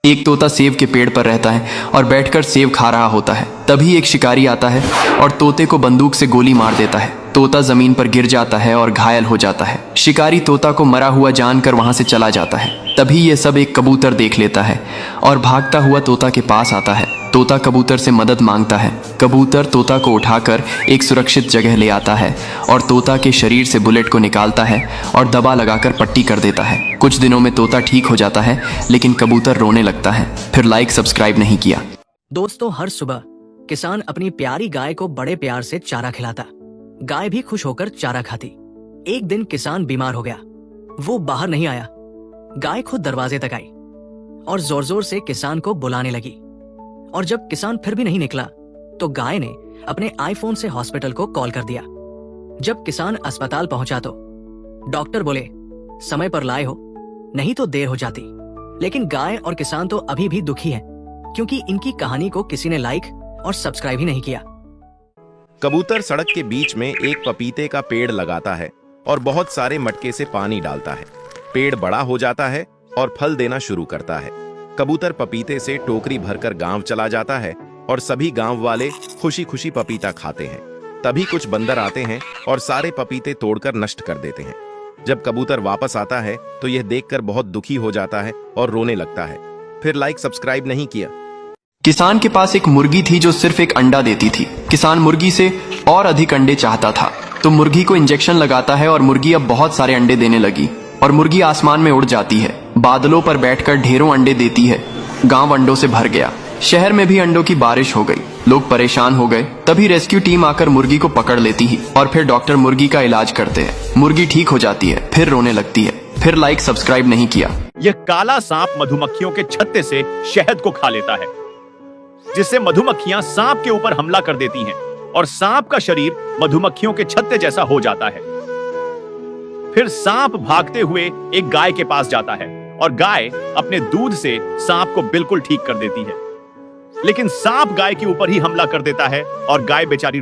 एक तोता सेब के पेड़ पर रहता है और बैठकर सेब खा रहा होता है। तभी एक शिकारी आता है और तोते को बंदूक से गोली मार देता है। तोता जमीन पर गिर जाता है और घायल हो जाता है। शिकारी तोता को मरा हुआ जानकर वहां से चला जाता है। तभी ये सब एक कबूतर देख लेता है और भागता हुआ तोता के पास आता है। तोता कबूतर से मदद मांगता है। कबूतर तोता को उठाकर एक सुरक्षित जगह ले आता है और तोता के शरीर से बुलेट को निकालता है और दबा लगाकर पट्टी कर देता है। कुछ दिनों में तोता ठीक हो जाता है, लेकिन कबूतर रोने लगता है। फिर लाइक सब्सक्राइब नहीं किया। दोस्तों, हर सुबह किसान अपनी प्यारी गाय को बड़े प्यार से चारा खिलाता। गाय भी खुश होकर चारा खाती। एक दिन किसान बीमार हो गया। वो बाहर नहीं आया। गाय खुद दरवाजे तक आई और जोर जोर से किसान को बुलाने लगी। और जब किसान फिर भी नहीं निकला तो गाय ने अपने आईफोन से हॉस्पिटल को कॉल कर दिया। जब किसान अस्पताल पहुंचा तो डॉक्टर बोले, समय पर लाए हो, नहीं तो देर हो जाती। लेकिन गाय और किसान तो अभी भी दुखी हैं, क्योंकि इनकी कहानी को किसी ने लाइक और सब्सक्राइब ही नहीं किया। कबूतर सड़क के बीच में एक पपीते का पेड़ लगाता है और बहुत सारे मटके से पानी डालता है। पेड़ बड़ा हो जाता है और फल देना शुरू करता है। कबूतर पपीते से टोकरी भरकर गांव चला जाता है और सभी गांव वाले खुशी खुशी पपीता खाते हैं। तभी कुछ बंदर आते हैं और सारे पपीते तोड़कर नष्ट कर देते हैं। जब कबूतर वापस आता है तो यह देखकर बहुत दुखी हो जाता है और रोने लगता है। फिर लाइक सब्सक्राइब नहीं किया। किसान के पास एक मुर्गी थी जो सिर्फ एक अंडा देती थी। किसान मुर्गी से और अधिक अंडे चाहता था, तो मुर्गी को इंजेक्शन लगाता है और मुर्गी अब बहुत सारे अंडे देने लगी और मुर्गी आसमान में उड़ जाती है। बादलों पर बैठकर ढेरों अंडे देती है। गांव अंडों से भर गया। शहर में भी अंडों की बारिश हो गई। लोग परेशान हो गए। तभी रेस्क्यू टीम आकर मुर्गी को पकड़ लेती है और फिर डॉक्टर मुर्गी का इलाज करते हैं। मुर्गी ठीक हो जाती है, फिर रोने लगती है। फिर लाइक सब्सक्राइब नहीं किया। यह काला सांप मधुमक्खियों के छत्ते से शहद को खा लेता है, जिससे मधुमक्खियां सांप के ऊपर हमला कर देती हैं और सांप का शरीर मधुमक्खियों के छत्ते जैसा हो जाता है। फिर सांप भागते हुए एक गाय के पास जाता है और गाय अपने दूध से सांप को बिल्कुल ठीक कर देती है। लेकिन सांप गाय के ऊपर ही हमला कर देता है और गाय बेचारी